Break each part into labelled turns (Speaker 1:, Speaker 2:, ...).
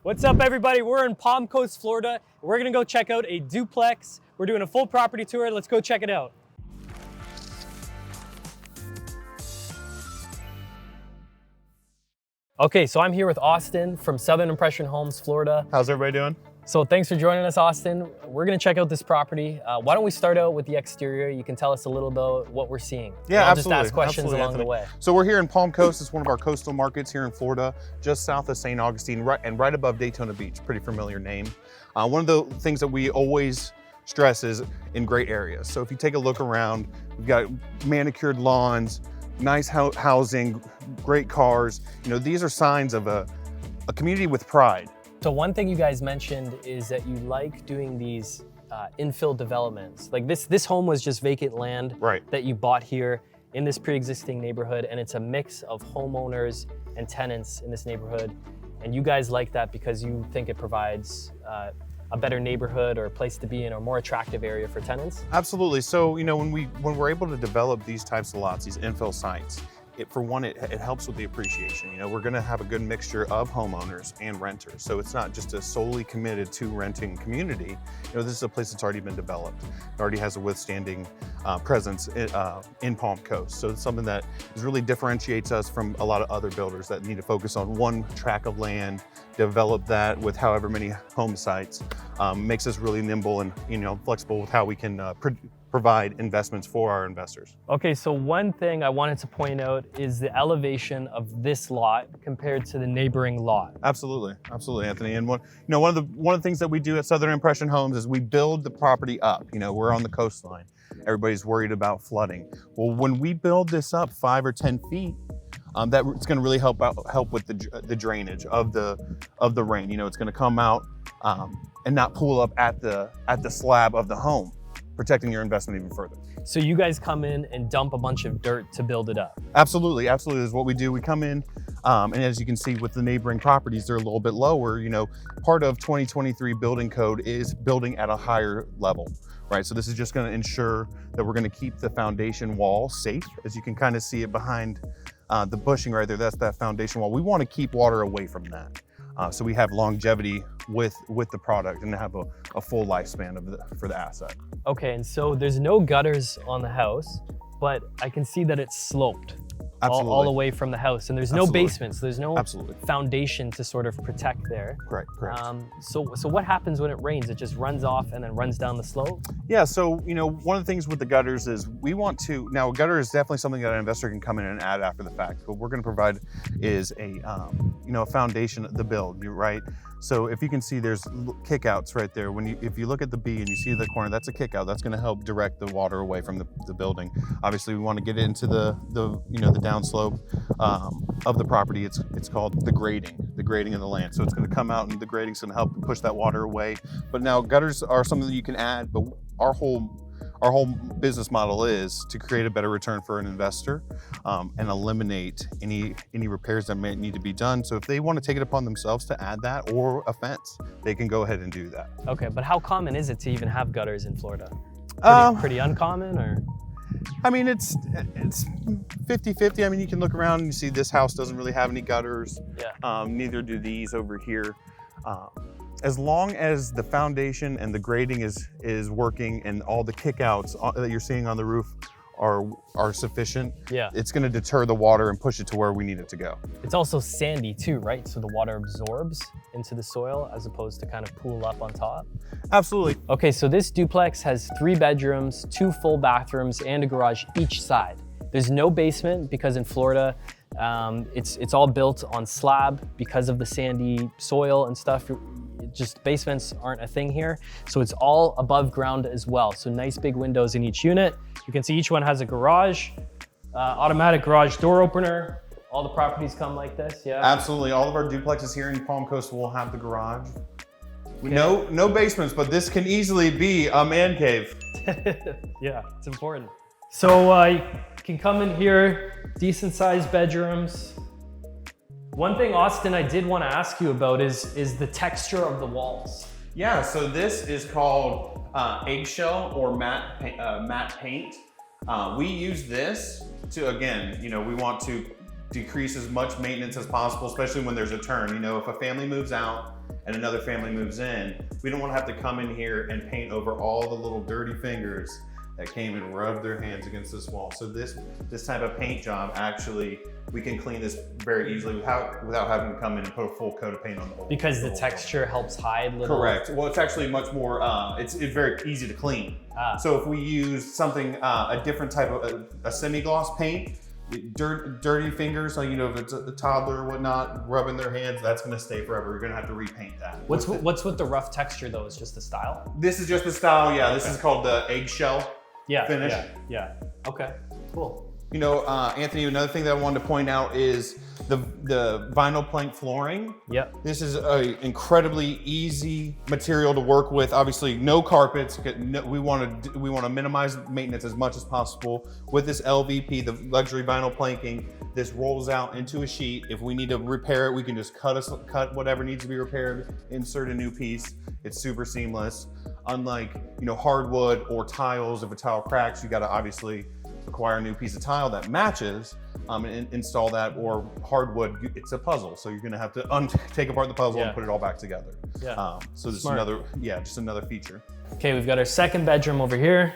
Speaker 1: What's up, everybody? We're in Palm Coast, Florida. We're gonna go check out a duplex. We're doing a full property tour. Let's go check it out. Okay, so I'm here with Austin from Southern Impression Homes, Florida.
Speaker 2: How's everybody doing?
Speaker 1: So thanks for joining us, Austin. We're gonna check out this property. Why don't we start out with the exterior? You can tell us a little about what we're seeing.
Speaker 2: Yeah,
Speaker 1: I'll
Speaker 2: absolutely.
Speaker 1: just ask questions
Speaker 2: Absolutely,
Speaker 1: along
Speaker 2: Anthony.
Speaker 1: the way.
Speaker 2: So we're here in Palm Coast. It's one of our coastal markets here in Florida, just south of St. Augustine, right above Daytona Beach. Pretty familiar name. One of the things that we always stress is in great areas. So if you take a look around, we've got manicured lawns, nice housing, great cars. You know, these are signs of a community with pride.
Speaker 1: So one thing you guys mentioned is that you like doing these infill developments. Like this home was just vacant land that you bought here in this pre-existing neighborhood, and it's a mix of homeowners and tenants in this neighborhood. And you guys like that because you think it provides a better neighborhood or a place to be in or more attractive area for tenants?
Speaker 2: Absolutely. So, you know, when we're able to develop these types of lots, these infill sites, it helps with the appreciation. You know, we're gonna have a good mixture of homeowners and renters. So it's not just a solely committed to renting community. You know, this is a place that's already been developed. It already has a withstanding presence in Palm Coast. So it's something that really differentiates us from a lot of other builders that need to focus on one tract of land, develop that with however many home sites, makes us really nimble and, you know, flexible with how we can provide investments for our investors.
Speaker 1: Okay, so one thing I wanted to point out is the elevation of this lot compared to the neighboring lot.
Speaker 2: Absolutely, Anthony. And one of the things that we do at Southern Impression Homes is we build the property up. You know, we're on the coastline. Everybody's worried about flooding. Well, when we build this up 5 or 10 feet, it's going to really help with the drainage of the rain. You know, it's going to come out and not pool up at the slab of the home, protecting your investment even further.
Speaker 1: So you guys come in and dump a bunch of dirt to build it up?
Speaker 2: Absolutely is what we do. We come in, and as you can see with the neighboring properties, they're a little bit lower. You know, part of 2023 building code is building at a higher level, right? So this is just gonna ensure that we're gonna keep the foundation wall safe. As you can kind of see it behind the bushing right there, that's that foundation wall. We wanna keep water away from that. So we have longevity with the product and have a full lifespan for the asset.
Speaker 1: Okay, and so there's no gutters on the house, but I can see that it's sloped all away from the house, and there's no basements, there's no foundation to sort of protect there.
Speaker 2: Correct.
Speaker 1: So what happens when it rains? It just runs off and then runs down the slope?
Speaker 2: Yeah, so, you know, one of the things with the gutters is now a gutter is definitely something that an investor can come in and add after the fact. What we're gonna provide is a foundation, the build, right? So if you can see, there's kickouts right there. If you look at the B and you see the corner, that's a kickout. That's gonna help direct the water away from the building. Obviously, we wanna get into the downslope of the property. It's called the grading of the land. So it's gonna come out and the grading's gonna help push that water away. But now gutters are something that you can add, but our whole business model is to create a better return for an investor and eliminate any repairs that may need to be done. So if they want to take it upon themselves to add that or a fence, they can go ahead and do that.
Speaker 1: Okay, but how common is it to even have gutters in Florida? Pretty uncommon, or?
Speaker 2: I mean, it's 50-50. I mean, you can look around and you see this house doesn't really have any gutters.
Speaker 1: Yeah.
Speaker 2: Neither do these over here. As long as the foundation and the grading is working and all the kickouts that you're seeing on the roof are sufficient, it's going to deter the water and push it to where we need it to go.
Speaker 1: It's also sandy too, right? So the water absorbs into the soil as opposed to kind of pool up on top?
Speaker 2: Absolutely.
Speaker 1: Okay, so this duplex has 3 bedrooms, 2 full bathrooms, and a garage each side. There's no basement because in Florida, it's all built on slab because of the sandy soil and stuff. Just basements aren't a thing here. So it's all above ground as well. So nice big windows in each unit. You can see each one has a garage, automatic garage door opener. All the properties come like this, yeah?
Speaker 2: Absolutely, all of our duplexes here in Palm Coast will have the garage. Okay. No basements, but this can easily be a man cave.
Speaker 1: Yeah, it's important. So you can come in here, decent sized bedrooms. One thing, Austin, I did want to ask you about is the texture of the walls.
Speaker 2: Yeah, so this is called eggshell or matte paint. We use this to, again, we want to decrease as much maintenance as possible, especially when there's a turn. You know, if a family moves out and another family moves in, we don't want to have to come in here and paint over all the little dirty fingers that came and rubbed their hands against this wall. So this type of paint job, actually, we can clean this very easily without having to come in and put a full coat of paint on the whole.
Speaker 1: Because the texture helps hide little.
Speaker 2: Correct. Well, it's actually much more, it's very easy to clean. So if we use something, a different type of, a semi-gloss paint, dirty fingers, like, you know, if it's a toddler or whatnot, rubbing their hands, that's gonna stay forever. You're gonna have to repaint that.
Speaker 1: What's with the rough texture though? It's just the style?
Speaker 2: This is just the style, yeah. This is called the eggshell finish.
Speaker 1: Yeah. Okay, cool.
Speaker 2: You know, Anthony, another thing that I wanted to point out is the vinyl plank flooring.
Speaker 1: Yep.
Speaker 2: This is an incredibly easy material to work with. Obviously, no carpets. We want to minimize maintenance as much as possible. With this LVP, the luxury vinyl planking, this rolls out into a sheet. If we need to repair it, we can just cut whatever needs to be repaired, insert a new piece. It's super seamless. Unlike, you know, hardwood or tiles, if a tile cracks, you got to obviously acquire a new piece of tile that matches and install that, or hardwood, it's a puzzle. So you're gonna have to take apart the puzzle and put it all back together.
Speaker 1: Yeah.
Speaker 2: So this is another, just another feature.
Speaker 1: Okay, we've got our second bedroom over here.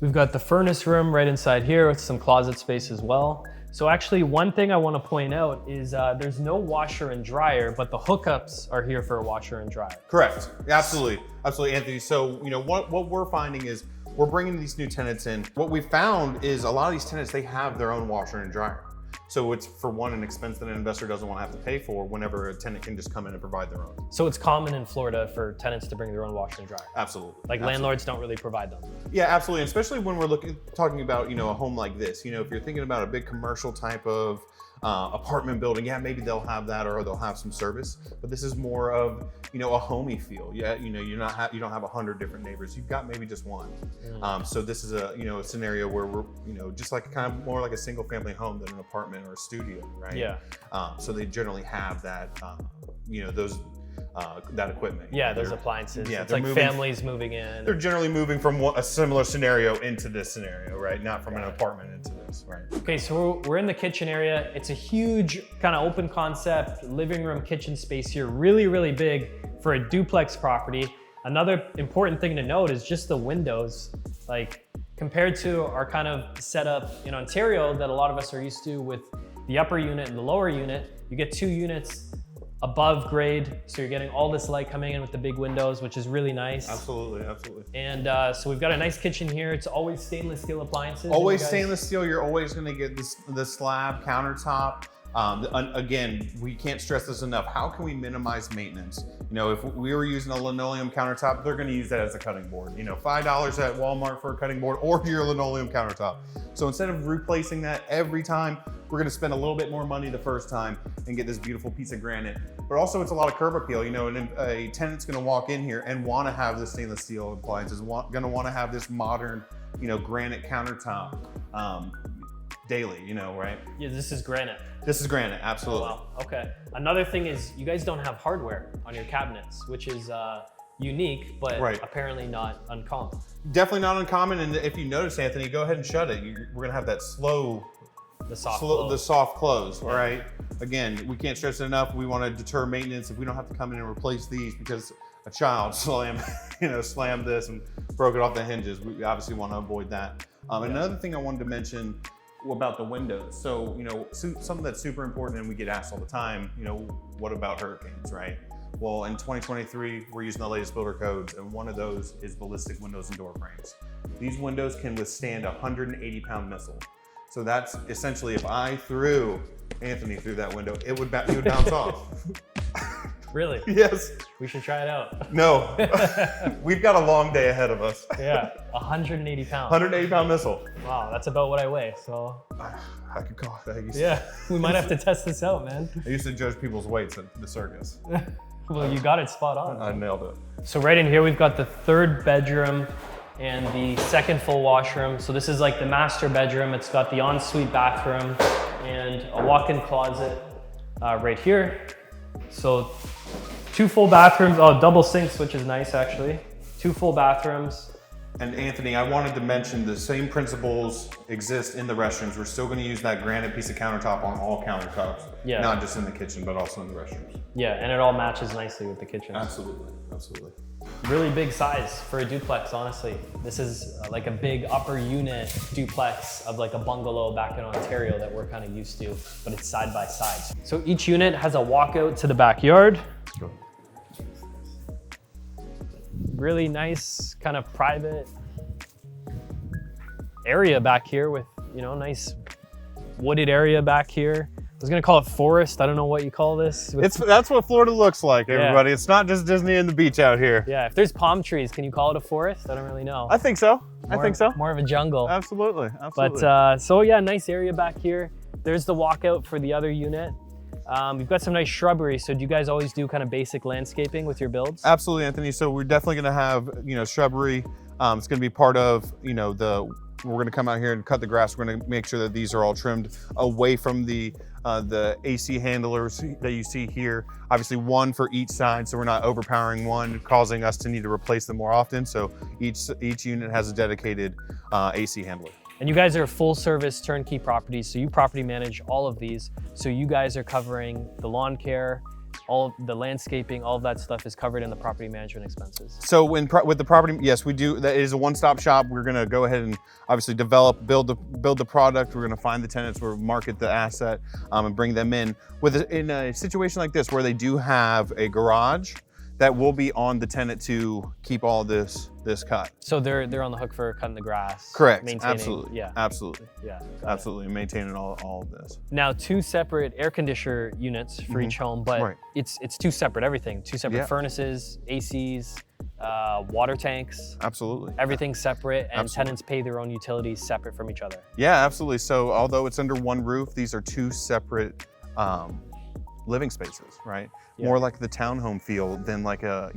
Speaker 1: We've got the furnace room right inside here with some closet space as well. So actually, one thing I want to point out is there's no washer and dryer, but the hookups are here for a washer and dryer.
Speaker 2: Correct, absolutely, absolutely, Anthony. So, you know, what we're finding is we're bringing these new tenants in. What we found is a lot of these tenants, they have their own washer and dryer. So it's, for one, an expense that an investor doesn't want to have to pay for whenever a tenant can just come in and provide their own.
Speaker 1: So it's common in Florida for tenants to bring their own washer and dryer?
Speaker 2: Absolutely.
Speaker 1: Like landlords don't really provide them?
Speaker 2: Yeah, absolutely. Especially when we're talking about, you know, a home like this. You know, if you're thinking about a big commercial type of apartment building, yeah, maybe they'll have that, or they'll have some service. But this is more of, you know, a homey feel. Yeah, you know, you don't have 100 different neighbors. You've got maybe just one. So this is a, you know, a scenario where we're, you know, just like kind of more like a single family home than an apartment or a studio, right?
Speaker 1: Yeah.
Speaker 2: So they generally have that, you know, those. That equipment.
Speaker 1: Yeah, those appliances.
Speaker 2: Yeah,
Speaker 1: it's like families moving in.
Speaker 2: They're generally moving from a similar scenario into this scenario, right? Not from an apartment into this, right?
Speaker 1: Okay, so we're in the kitchen area. It's a huge kind of open concept, living room, kitchen space here. Really, really big for a duplex property. Another important thing to note is just the windows. Like, compared to our kind of setup in Ontario that a lot of us are used to with the upper unit and the lower unit, you get 2 units above grade, so you're getting all this light coming in with the big windows, which is really nice.
Speaker 2: Absolutely, absolutely.
Speaker 1: And so we've got a nice kitchen here. It's always stainless steel appliances.
Speaker 2: Always stainless steel. You're always going to get the slab countertop. Again, we can't stress this enough. How can we minimize maintenance? You know, if we were using a linoleum countertop, they're going to use that as a cutting board. You know, $5 at Walmart for a cutting board, or your linoleum countertop. So instead of replacing that every time, we're going to spend a little bit more money the first time and get this beautiful piece of granite. But also, it's a lot of curb appeal. You know, and a tenant's going to walk in here and want to have the stainless steel appliances, going to want to have this modern, you know, granite countertop daily. You know, right?
Speaker 1: Yeah, this is granite.
Speaker 2: This is granite, absolutely.
Speaker 1: Oh, wow. Okay. Another thing is you guys don't have hardware on your cabinets, which is unique, but apparently not uncommon.
Speaker 2: Definitely not uncommon. And if you notice, Anthony, go ahead and shut it. We're going to have that the soft close, all right? Again, we can't stress it enough. We want to deter maintenance. If we don't have to come in and replace these because a child slammed this and broke it off the hinges, we obviously want to avoid that. Another thing I wanted to mention about the windows. So, you know, something that's super important, and we get asked all the time, you know, what about hurricanes, right? Well, in 2023, we're using the latest builder codes, and one of those is ballistic windows and door frames. These windows can withstand a 180-pound missile. So that's essentially, if I threw Anthony through that window, it would bounce off.
Speaker 1: Really?
Speaker 2: Yes.
Speaker 1: We should try it out.
Speaker 2: No, we've got a long day ahead of us.
Speaker 1: Yeah, 180 pounds.
Speaker 2: 180-pound missile.
Speaker 1: Wow, that's about what I weigh, so.
Speaker 2: I could call it.
Speaker 1: Yeah, we might have to test this out, man.
Speaker 2: I used to judge people's weights at the circus.
Speaker 1: Well, you got it spot on.
Speaker 2: I nailed it.
Speaker 1: So right in here, we've got the 3rd bedroom and the 2nd full washroom. So this is like the master bedroom. It's got the ensuite bathroom and a walk-in closet right here. So 2 full bathrooms, double sinks, which is nice actually. 2 full bathrooms.
Speaker 2: And Anthony, I wanted to mention the same principles exist in the restrooms. We're still going to use that granite piece of countertop on all countertops, not just in the kitchen, but also in the restrooms.
Speaker 1: Yeah, and it all matches nicely with the kitchen.
Speaker 2: Absolutely, absolutely.
Speaker 1: Really big size for a duplex, honestly. This is like a big upper unit duplex of like a bungalow back in Ontario that we're kind of used to, but it's side by side. So each unit has a walkout to the backyard.
Speaker 2: Sure.
Speaker 1: Really nice kind of private area back here with, you know, nice wooded area back here. I was gonna call it forest. I don't know what you call this.
Speaker 2: That's what Florida looks like, everybody. It's not just Disney and the beach out here.
Speaker 1: Yeah, if there's palm trees, can you call it a forest? I don't really know.
Speaker 2: I think so.
Speaker 1: More of a jungle.
Speaker 2: Absolutely, absolutely.
Speaker 1: But so yeah, nice area back here. There's the walkout for the other unit. We've got some nice shrubbery. So do you guys always do kind of basic landscaping with your builds?
Speaker 2: Absolutely, Anthony. So we're definitely going to have, you know, shrubbery. It's going to be part of, you know, we're going to come out here and cut the grass. We're going to make sure that these are all trimmed away from the AC handlers that you see here. Obviously one for each side, so we're not overpowering one, causing us to need to replace them more often. So each unit has a dedicated AC handler.
Speaker 1: And you guys are full service turnkey properties, so you property manage all of these. So you guys are covering the lawn care, all of the landscaping, all of that stuff is covered in the property management expenses.
Speaker 2: So with the property, yes, we do. That is a one-stop shop. We're going to go ahead and obviously develop, build the product. We're going to find the tenants, we'll market the asset, and bring them in. In a situation like this where they do have a garage, that will be on the tenant to keep all this cut.
Speaker 1: So they're on the hook for cutting the grass.
Speaker 2: Correct.
Speaker 1: Maintaining,
Speaker 2: absolutely.
Speaker 1: Yeah.
Speaker 2: Absolutely.
Speaker 1: Yeah.
Speaker 2: Absolutely. Maintaining all of this.
Speaker 1: Now 2 separate air conditioner units for each home, but it's 2 separate everything. 2 separate furnaces, ACs, water tanks.
Speaker 2: Absolutely.
Speaker 1: Everything's separate, and tenants pay their own utilities separate from each other.
Speaker 2: Yeah, absolutely. So although it's under one roof, these are 2 separate living spaces, right? Yeah. More like the townhome feel than like a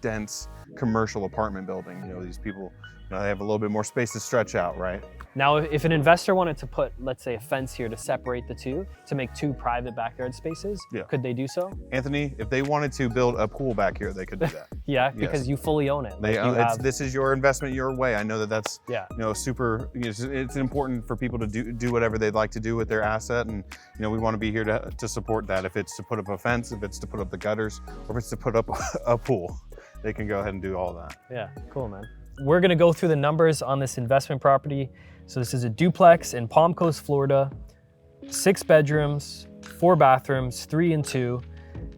Speaker 2: dense commercial apartment building. You know, these people, you know, they have a little bit more space to stretch out, right?
Speaker 1: Now, if an investor wanted to put, let's say, a fence here to separate the 2, to make 2 private backyard spaces, could they do so? Anthony,
Speaker 2: if they wanted to build a pool back here, they could do that.
Speaker 1: Yeah, because you fully own it.
Speaker 2: This is your investment your way. I know that's you know, super. You know, it's important for people to do whatever they'd like to do with their asset, and you know, we want to be here to support that. If it's to put up a fence, if it's to put up the gutters, or if it's to put up a pool, they can go ahead and do all that.
Speaker 1: Yeah, cool, man. We're gonna go through the numbers on this investment property. So this is a duplex in Palm Coast, Florida, 6 bedrooms, 4 bathrooms, 3 and 2,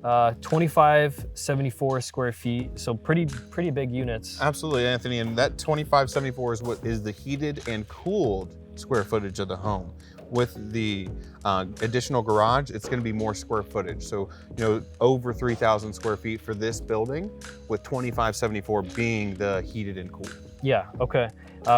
Speaker 1: 2574 square feet. So pretty big units.
Speaker 2: Absolutely, Anthony. And that 2574 is what is the heated and cooled square footage of the home. With the additional garage, it's going to be more square footage. So, you know, over 3,000 square feet for this building, with 2574 being the heated and cooled.
Speaker 1: Yeah, okay.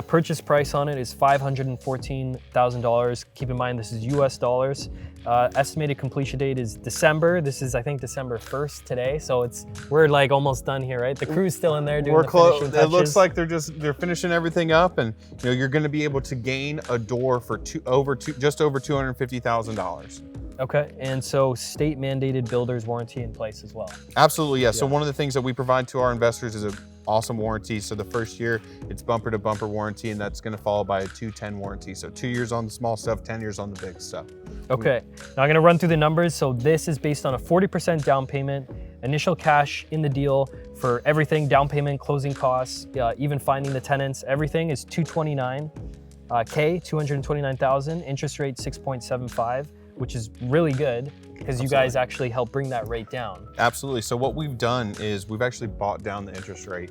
Speaker 1: Purchase price on it is $514,000. Keep in mind, this is US dollars. Estimated completion date is December. This is, I think, December 1st today. So we're like almost done here, right? The crew's still in there doing the finishing touches.
Speaker 2: It looks like they're finishing everything up, and you know, you're going to be able to gain a door for just over $250,000.
Speaker 1: Okay, and so state mandated builder's warranty in place as well.
Speaker 2: Absolutely, yes. Yeah. So one of the things that we provide to our investors is an awesome warranty. So the first year, it's bumper to bumper warranty, and that's going to follow by a 2-10 warranty. So 2 years on the small stuff, 10 years on the big stuff.
Speaker 1: Okay, now I'm going to run through the numbers. So this is based on a 40% down payment, initial cash in the deal for everything, down payment, closing costs, even finding the tenants, everything is $229,000, interest rate 6.75. Which is really good because you guys actually help bring that rate down.
Speaker 2: Absolutely. So what we've done is we've actually bought down the interest rate.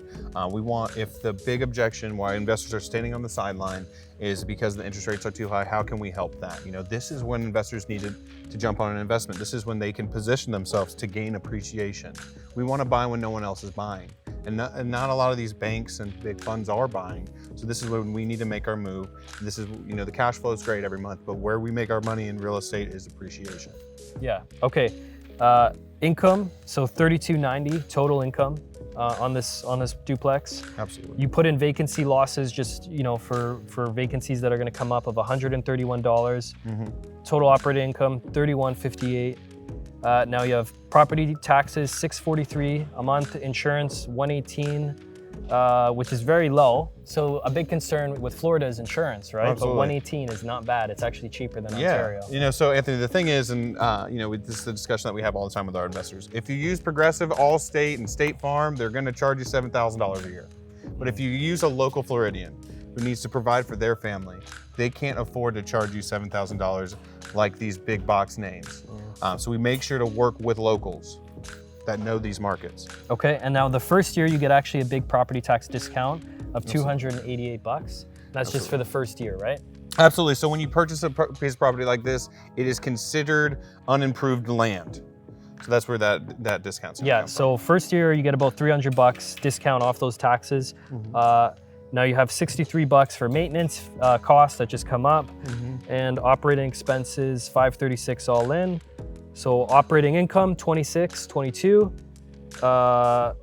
Speaker 2: We want, if the big objection why investors are standing on the sideline is because the interest rates are too high, how can we help that? You know, this is when investors needed to jump on an investment. This is when they can position themselves to gain appreciation. We want to buy when no one else is buying. And not a lot of these banks and big funds are buying. So this is when we need to make our move. This is, you know, the cash flow is great every month, but where we make our money in real estate is appreciation.
Speaker 1: Yeah, okay. Income, so $3290 total income on this duplex.
Speaker 2: Absolutely.
Speaker 1: You put in vacancy losses, just, you know, for vacancies that are gonna come up, of $131. Total operating income, $3158. Now you have property taxes, $643 a month, insurance, $118, which is very low. So a big concern with Florida is insurance, right?
Speaker 2: Absolutely.
Speaker 1: But 118 is not bad. It's actually cheaper than Ontario.
Speaker 2: You know, so Anthony, the thing is, and you know, this is the discussion that we have all the time with our investors. If you use Progressive, Allstate, and State Farm, they're going to charge you $7,000 a year. But if you use a local Floridian who needs to provide for their family, they can't afford to charge you $7,000 like these big box names. So we make sure to work with locals that know these markets.
Speaker 1: Okay, and now the first year you get actually a big property tax discount of $288. That's just for the first year, right?
Speaker 2: Absolutely. So when you purchase a piece of property like this, it is considered unimproved land. So that's where that discount's gonna come
Speaker 1: so first year you get about $300 discount off those taxes. Now you have $63 for maintenance costs that just come up, and operating expenses $536 all in. So operating income $26, $22,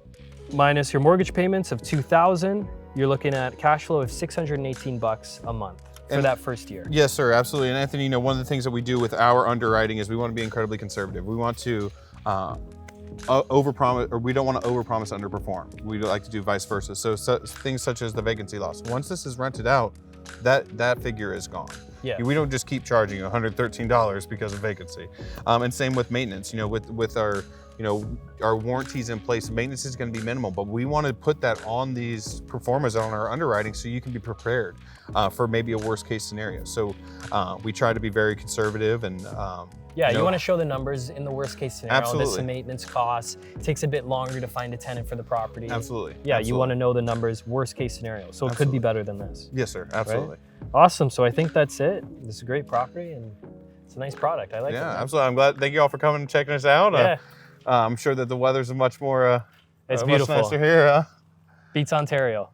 Speaker 1: minus your mortgage payments of $2,000. You're looking at cash flow of $618 a month for that first year.
Speaker 2: Yes, sir, absolutely. And Anthony, you know, one of the things that we do with our underwriting is we want to be incredibly conservative. We want to overpromise, or we don't want to overpromise, underperform. We like to do vice versa. So things such as the vacancy loss. Once this is rented out, that figure is gone.
Speaker 1: Yeah.
Speaker 2: We don't just keep charging you $113 because of vacancy. And same with maintenance. You know, with our, you know, our warranties in place, maintenance is going to be minimal, but we want to put that on these performers on our underwriting so you can be prepared for maybe a worst case scenario. So we try to be very conservative and
Speaker 1: you want to show the numbers in the worst case scenario.
Speaker 2: Absolutely.
Speaker 1: This is maintenance costs. It takes a bit longer to find a tenant for the property.
Speaker 2: Absolutely.
Speaker 1: Yeah,
Speaker 2: Absolutely.
Speaker 1: You want to know the numbers, worst case scenario. So it could be better than this.
Speaker 2: Yes, sir. Absolutely.
Speaker 1: Right? Awesome. So I think that's it. This is a great property and it's a nice product. I like it.
Speaker 2: Yeah, absolutely. I'm glad. Thank you all for coming and checking us out.
Speaker 1: Yeah.
Speaker 2: I'm sure that the weather's much more,
Speaker 1: it's
Speaker 2: much
Speaker 1: beautiful.
Speaker 2: nicer here.
Speaker 1: Beats Ontario.